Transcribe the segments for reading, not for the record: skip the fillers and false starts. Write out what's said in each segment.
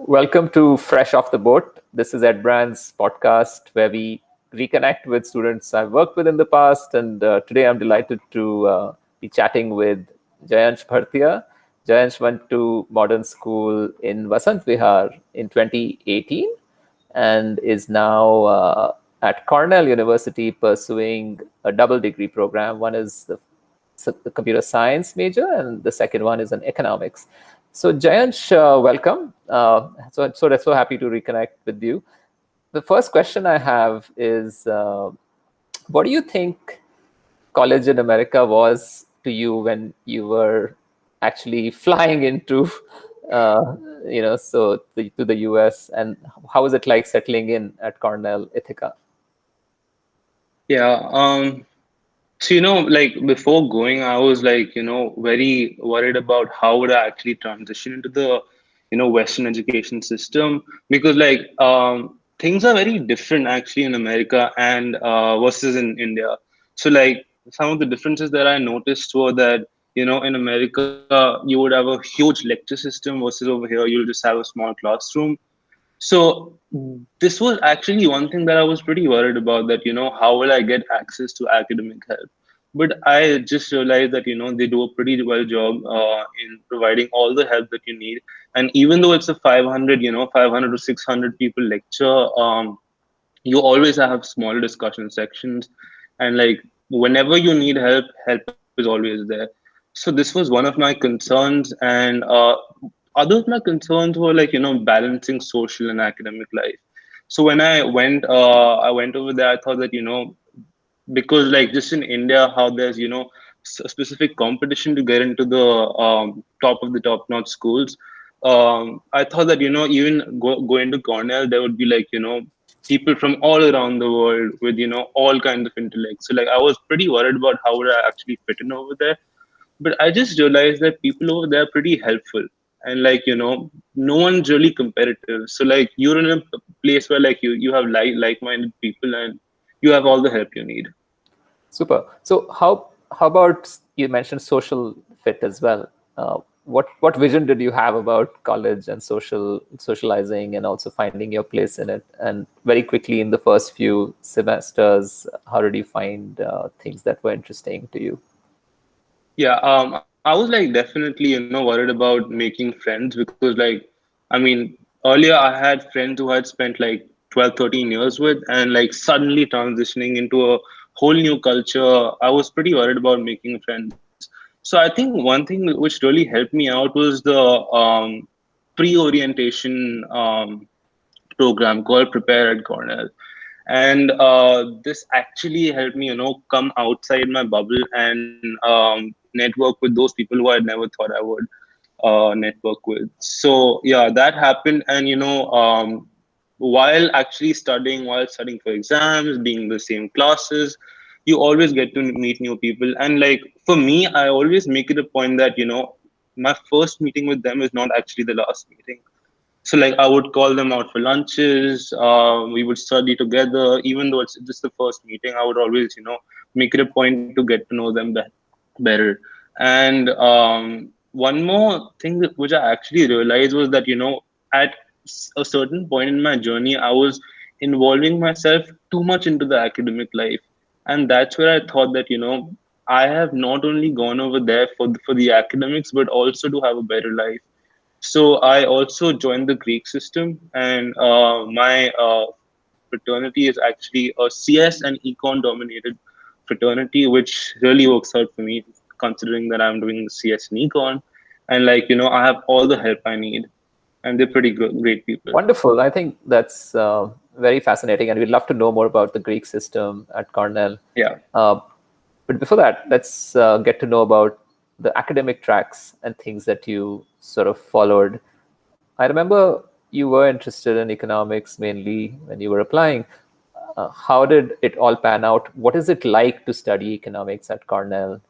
Welcome to Fresh Off the Boat. This is Edbrand's podcast where we reconnect with students I've worked with in the past. And today I'm delighted to be chatting with Jayansh Bhartia. Jayansh went to modern school in Vasant Vihar in 2018 and is now at Cornell University pursuing a double degree program. One is the computer science major, and the second one is in economics. So, Jayansh, welcome. So happy to reconnect with you. The first question I have is, what do you think college in America was to you when you were actually flying into, to the US, and how was it like settling in at Cornell Ithaca? Yeah. So, like before going, I was like, very worried about how would I actually transition into the, Western education system because things are very different actually in America and versus in India. So like some of the differences that I noticed were that, in America, you would have a huge lecture system versus over here, you'll just have a small classroom. So this was actually one thing that I was pretty worried about that, how will I get access to academic help? But I just realized that, they do a pretty well job in providing all the help that you need. And even though it's a 500, 500 to 600 people lecture, you always have small discussion sections. And like whenever you need help, help is always there. So this was one of my concerns. And other of my concerns were like, balancing social and academic life. So when I went over there, I thought that, because like just in India, how there's, a specific competition to get into the top of the top notch schools. I thought that, even going to Cornell, there would be like, people from all around the world with, all kinds of intellect. So like I was pretty worried about how would I actually fit in over there. But I just realized that people over there are pretty helpful. And like, no one's really competitive. So like you're in a place where like you have like-minded people and you have all the help you need. Super. So how about you mentioned social fit as well? What vision did you have about college and socializing and also finding your place in it? And very quickly in the first few semesters, how did you find things that were interesting to you? Yeah, I was like definitely, worried about making friends because I mean, earlier I had friends who had spent like 12, 13 years with and like suddenly transitioning into a whole new culture. I was pretty worried about making friends. So I think one thing which really helped me out was the pre-orientation program called Prepare at Cornell. And this actually helped me, come outside my bubble and network with those people who I never thought I would network with. So yeah, that happened. And while actually studying, while studying for exams, being in the same classes, you always get to meet new people. And like for me, I always make it a point that my first meeting with them is not actually the last meeting. So like I would call them out for lunches. We would study together, even though it's just the first meeting. I would always, make it a point to get to know them better. And one more thing which I actually realized was that at a certain point in my journey, I was involving myself too much into the academic life, and that's where I thought that I have not only gone over there for the academics, but also to have a better life. So I also joined the Greek system, and my fraternity is actually a CS and econ dominated fraternity, which really works out for me, considering that I'm doing CS and econ, and like I have all the help I need, and they're pretty good, great people. Wonderful. I think that's very fascinating, and we'd love to know more about the Greek system at Cornell. Yeah. Uh, but before that, let's get to know about the academic tracks and things that you sort of followed. I remember you were interested in economics mainly when you were applying. How did it all pan out? What is it like to study economics at Cornell?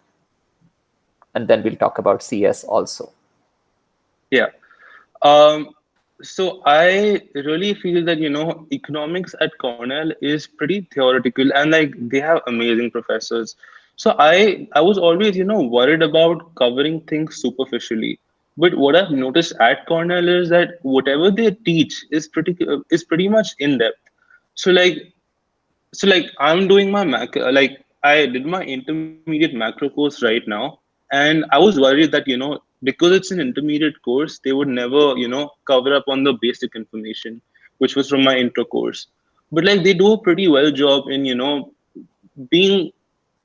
And then we'll talk about CS also. Yeah. Um, so I really feel that economics at Cornell is pretty theoretical, and like they have amazing professors. So I was always worried about covering things superficially. But what I've noticed at Cornell is that whatever they teach is pretty much in depth. So like I'm doing my like I did my intermediate macro course right now, and I was worried that because it's an intermediate course they would never cover up on the basic information which was from my intro course. But like they do a pretty well job in being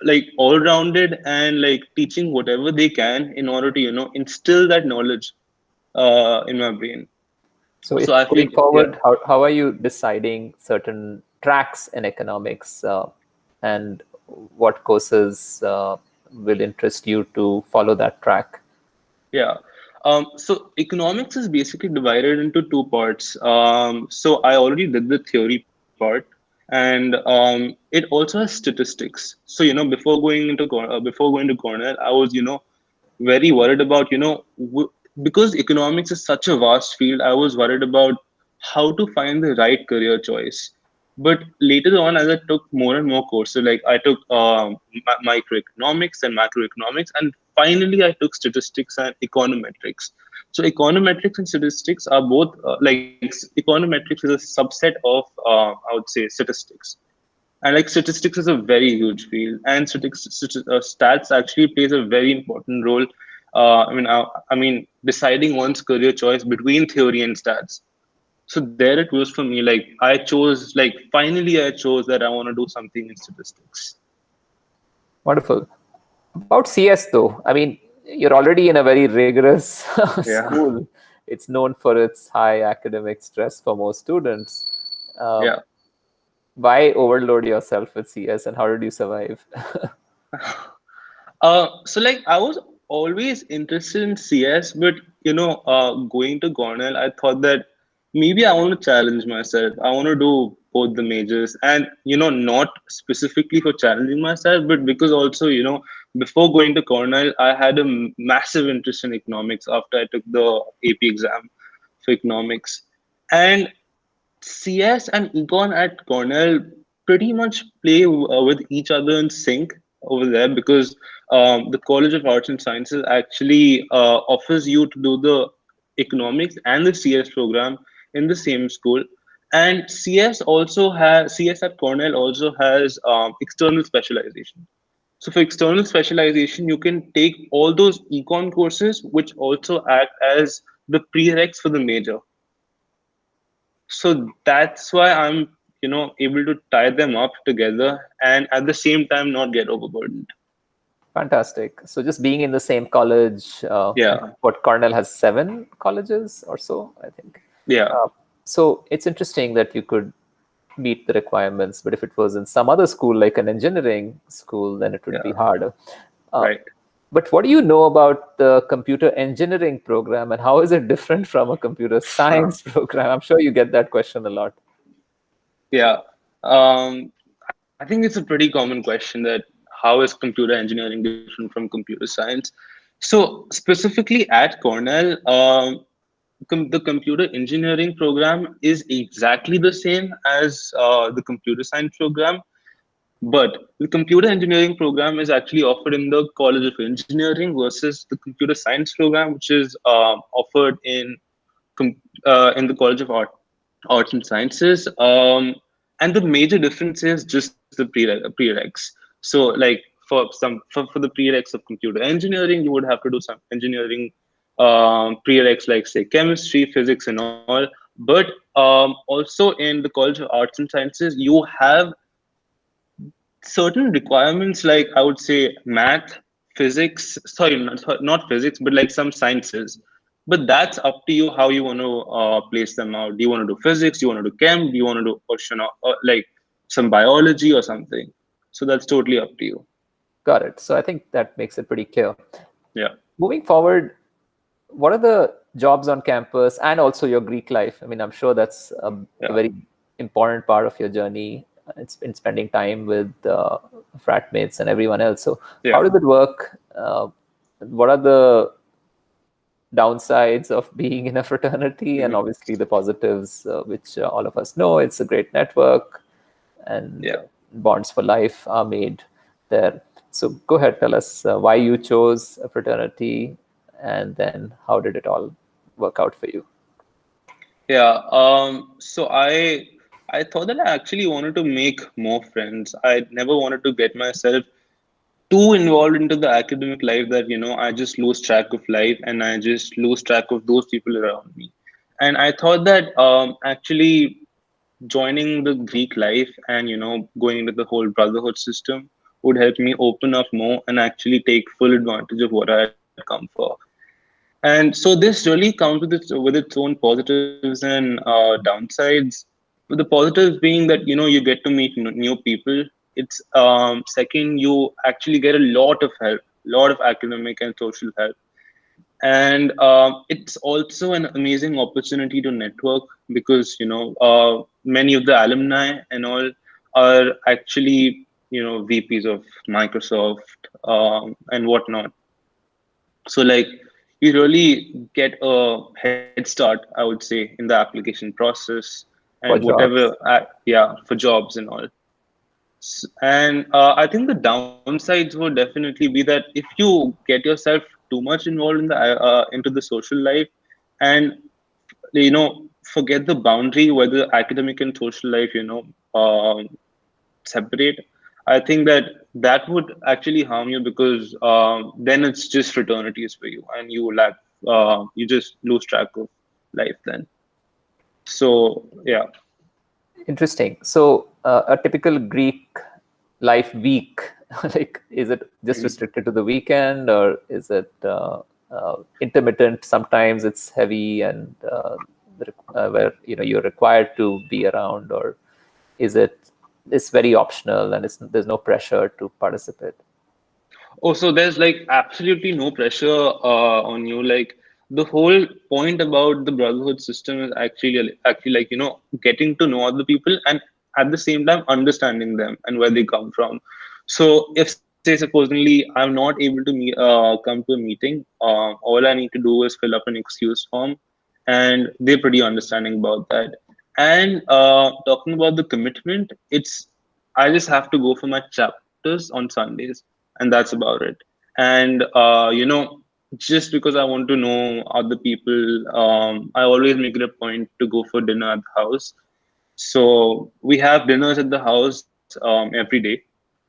like all rounded and like teaching whatever they can in order to instill that knowledge in my brain. So if So I feel, going yeah. forward, how are you deciding certain tracks in economics, and what courses will interest you to follow that track? Yeah. So economics is basically divided into two parts. So I already did the theory part, and it also has statistics. So before going to Cornell, I was very worried about because economics is such a vast field. I was worried about how to find the right career choice. But later on, as I took more and more courses, like I took microeconomics and macroeconomics, and finally I took statistics and econometrics. So econometrics and statistics are both econometrics is a subset of I would say statistics, and like statistics is a very huge field, and stats actually plays a very important role. I mean, deciding one's career choice between theory and stats. So there it was for me. Like I chose, like finally I chose that I want to do something in statistics. Wonderful. About CS though, I mean, you're already in a very rigorous Yeah. school. It's known for its high academic stress for most students. Uh, Yeah. why overload yourself with CS, and how did you survive? So like I was always interested in CS, but going to Cornell, I thought that maybe I want to challenge myself. I want to do both the majors, and not specifically for challenging myself, but because also before going to Cornell, I had a massive interest in economics after I took the AP exam for economics, and CS and Econ at Cornell pretty much play with each other in sync over there because the College of Arts and Sciences actually offers you to do the economics and the CS program in the same school. And CS at Cornell also has external specialization. So for external specialization, you can take all those econ courses, which also act as the prereqs for the major. So that's why I'm able to tie them up together and at the same time not get overburdened. Fantastic. So just being in the same college, Yeah. what Cornell has 7 colleges or so, I think. Yeah. Uh, so it's interesting that you could meet the requirements, but if it was in some other school, like an engineering school, then it would be Yeah. harder. Uh, Right. but what do you know about the computer engineering program, and how is it different from a computer science program? I'm sure you get that question a lot. Yeah. I think it's a pretty common question that how is computer engineering different from computer science? So specifically at Cornell, the computer engineering program is exactly the same as the computer science program. But the computer engineering program is actually offered in the College of Engineering versus the computer science program, which is offered in the College of Arts and Sciences. And the major difference is just the prereqs. So, like for the prereqs of computer engineering, you would have to do some engineering prereqs like say chemistry, physics, and all. But also in the College of Arts and Sciences, you have certain requirements like I would say math, physics, not physics, but like some sciences. But that's up to you how you want to place them out. Do you want to do physics? Do you want to do chem? Do you want to do like some biology or something? So that's totally up to you. Got it. So I think that makes it pretty clear. Yeah. Moving forward, what are the jobs on campus and also your Greek life? I mean, I'm sure that's a Yeah. very important part of your journey. It's been spending time with frat mates and everyone else. So, how Yeah. does it work? What are the downsides of being in a fraternity, and Mhm. obviously the positives, which all of us know? It's a great network, and Yeah. bonds for life are made there. So, go ahead, tell us why you chose a fraternity and then how did it all work out for you? Yeah. So I thought that I actually wanted to make more friends. I never wanted to get myself too involved into the academic life that I just lose track of life and I just lose track of those people around me. And I thought that actually joining the Greek life and going into the whole brotherhood system would help me open up more and actually take full advantage of what I had come for. And so this really comes with its own positives and downsides. The positives being that you get to meet new people. It's second, you actually get a lot of help, lot of academic and social help, and it's also an amazing opportunity to network because many of the alumni and all are actually VPs of Microsoft and whatnot. So like you really get a head start, I would say, in the application process and For whatever, jobs? yeah, for jobs and all. And I think the downsides would definitely be that if you get yourself too much involved in the into the social life and forget the boundary where the academic and social life separate. I think that that would actually harm you because then it's just fraternities for you, and you just lose track of life then. So yeah. Interesting. So, a typical Greek life week, like, is it just Mhm. restricted to the weekend, or is it intermittent? Sometimes it's heavy and where you're required to be around, or is it's very optional and there's no pressure to participate? Oh, so there's like absolutely no pressure on you. Like the whole point about the brotherhood system is actually like getting to know other people and at the same time understanding them and where they come from. So if say supposedly I'm not able to come to a meeting, all I need to do is fill up an excuse form, and they're pretty understanding about that. And talking about the commitment, it's I just have to go for my chapters on Sundays, and that's about it. And just because I want to know other people, I always make it a point to go for dinner at the house. So we have dinners at the house every day.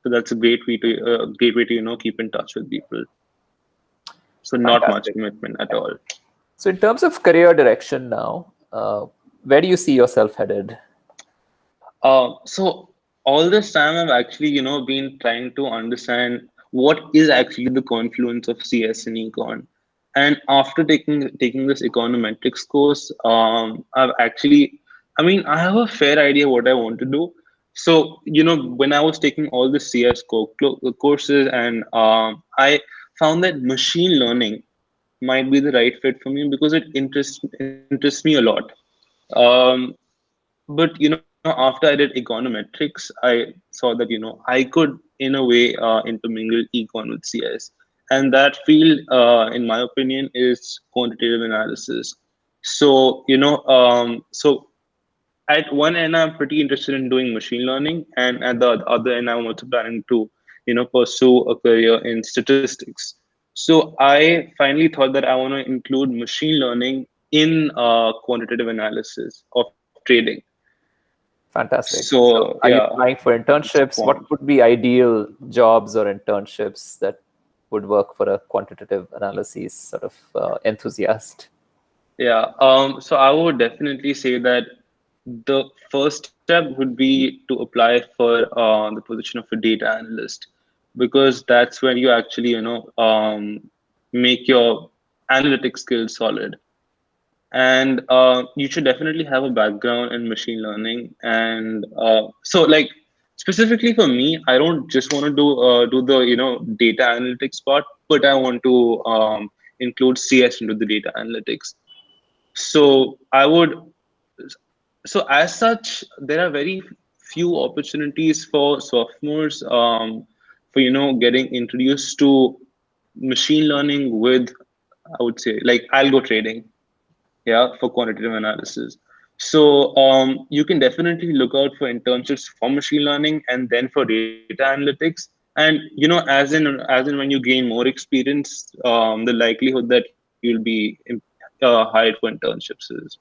So that's a great way to keep in touch with people. So not much Fantastic. commitment at all. So, in terms of career direction now, where do you see yourself headed? So all this time I've actually, been trying to understand what is actually the confluence of CS and econ. And after taking this econometrics course, I've actually, I mean, I have a fair idea what I want to do. So, when I was taking all the CS courses, and I found that machine learning might be the right fit for me because it interests me a lot. Um, but after I did econometrics, I saw that I could in a way intermingle econ with CS, and that field in my opinion is quantitative analysis. So so at one end I'm pretty interested in doing machine learning, and at the other end I'm also planning to pursue a career in statistics. So I finally thought that I want to include machine learning in quantitative analysis of trading. Fantastic. So, So are you yeah, applying for that's the internships? What point. would be ideal jobs or internships that would work for a quantitative analysis sort of enthusiast? Yeah. So I would definitely say that the first step would be to apply for the position of a data analyst, because that's when you actually make your analytic skills solid. And you should definitely have a background in machine learning. And so like specifically for me, I don't just want to do the data analytics part, but I want to include CS into the data analytics. So I would, so as such, there are very few opportunities for sophomores for getting introduced to machine learning with, I would say, like algo trading, yeah, for quantitative analysis. So you can definitely look out for internships for machine learning and then for data analytics. And as in when you gain more experience, the likelihood that you'll be hired for internships is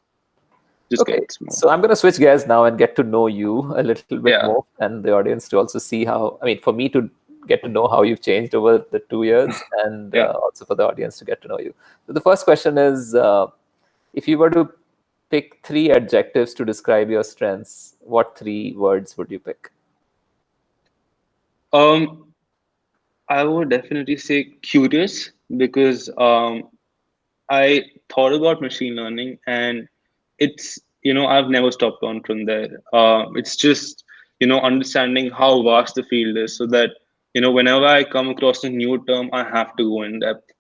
just Okay, gets more. so I'm going to switch gears now and get to know you a little bit Yeah, more, and the audience to also see how, I mean, for me to get to know how you've changed over the 2 years, and yeah. also for the audience to get to know you. So the first question is, if you were to pick three adjectives to describe your strengths, what three words would you pick? Um, I would definitely say curious because I thought about machine learning and it's, I've never stopped on from there. It's just, understanding how vast the field is so that, whenever I come across a new term, I have to go in depth.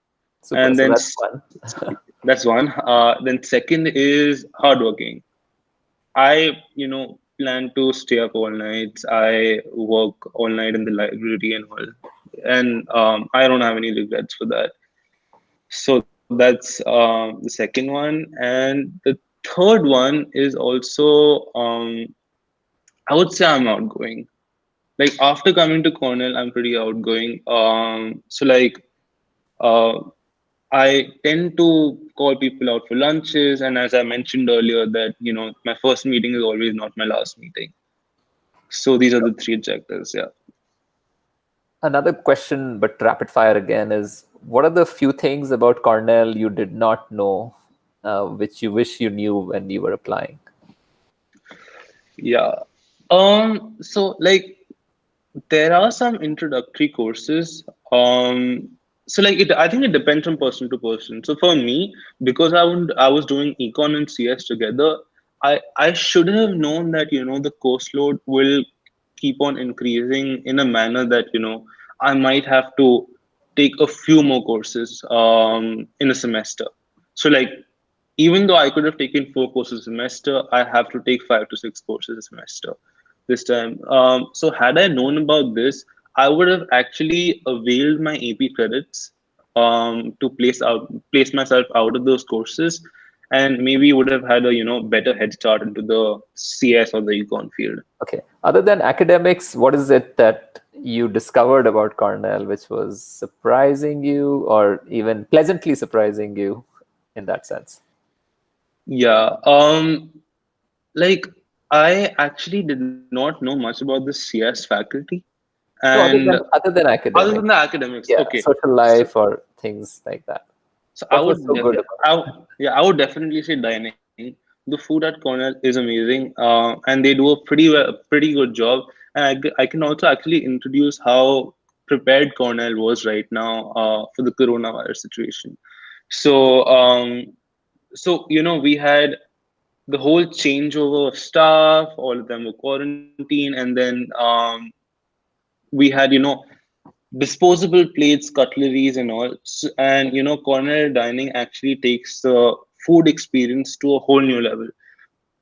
Super. And So then that's one. that's one. Then second is hardworking. I, plan to stay up all nights. I work all night in the library and all. And I don't have any regrets for that. So that's the second one. And the third one is also, I would say I'm outgoing. Like after coming to Cornell, I'm pretty outgoing. Uh, I tend to call people out for lunches. And as I mentioned earlier, that, my first meeting is always not my last meeting. So these are the three objectives. Yeah. Another question, but rapid fire again, is what are the few things about Cornell you did not know, which you wish you knew when you were applying? Yeah. So like there are some introductory courses. So like I think it depends from person to person. So for me, because I was doing econ and CS together, I should have known that the course load will keep on increasing in a manner that I might have to take a few more courses in a semester. So like even though I could have taken 4 courses a semester, I have to take 5 to 6 courses a semester this time. So had I known about this, I would have actually availed my AP credits to place myself out of those courses, and maybe would have had a better head start into the CS or the econ field. Okay. Other than academics, what is it that you discovered about Cornell which was surprising you or even pleasantly surprising you in that sense? Yeah. Like I actually did not know much about the CS faculty, No, and other than other than academics. the academics, Yeah, okay. social So, life or things like that. so What was so good about it? yeah, I would definitely say dining. The food at Cornell is amazing, and they do a pretty good job. And I can also actually introduce how prepared Cornell was right now for the coronavirus situation. So, we had the whole changeover of staff, all of them were quarantined, and then we had disposable plates, cutleries, and all. And corner dining actually takes the food experience to a whole new level.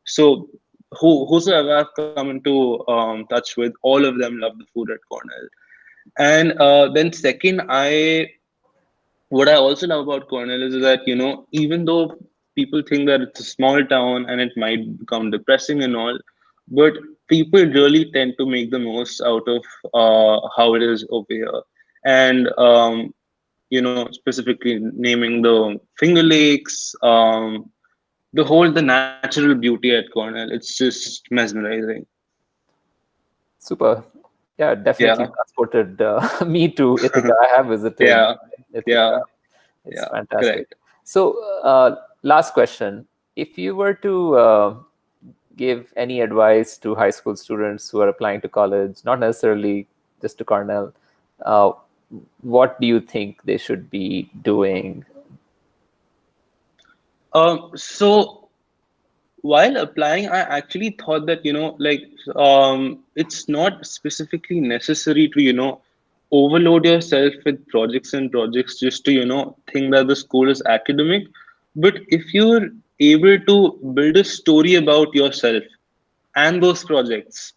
So whosoever I've come into touch with, all of them love the food at Cornell. And then second, I what I also love about Cornell is that even though people think that it's a small town and it might become depressing and all, but people really tend to make the most out of how it is over here. And specifically naming the Finger Lakes, the natural beauty at Cornell, it's just mesmerizing. Super. Yeah, it definitely Yeah, transported me to Ithaca. I have visited yeah, Ithaca. yeah, It's yeah. fantastic. Correct. So, last question. If you were to give any advice to high school students who are applying to college, not necessarily just to Cornell, uh, what do you think they should be doing? So while applying, I actually thought that it's not specifically necessary to overload yourself with projects and projects just to think that the school is academic. But if you're able to build a story about yourself and those projects,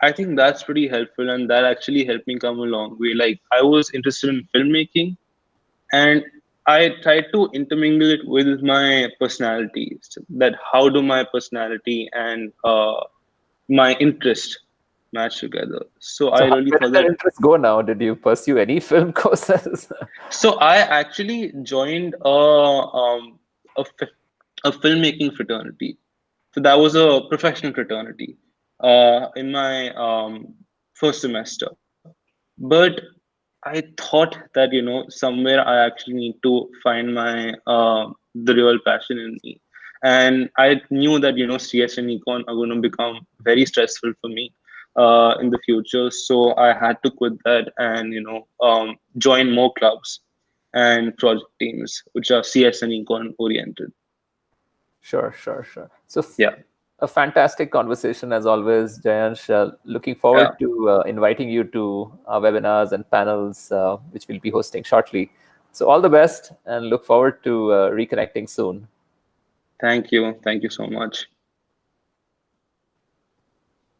I think that's pretty helpful, and that actually helped me come a long way. Like I was interested in filmmaking, and I try to intermingle it with my personality. So that how do my personality and my interest match together. So So I really where did thought that that. interest go now? Did you pursue any film courses? So I actually joined a, fi- a filmmaking fraternity. So that was a professional fraternity in my first semester. But I thought that somewhere I actually need to find my the real passion in me, and I knew that CS and econ are going to become very stressful for me in the future. So I had to quit that and join more clubs and project teams which are CS and econ oriented. Sure, sure, sure. So, Yeah, a fantastic conversation as always, Jayansh. Looking yeah. forward to inviting you to our webinars and panels, which we'll be hosting shortly. So, all the best and look forward to reconnecting soon. Thank you so much.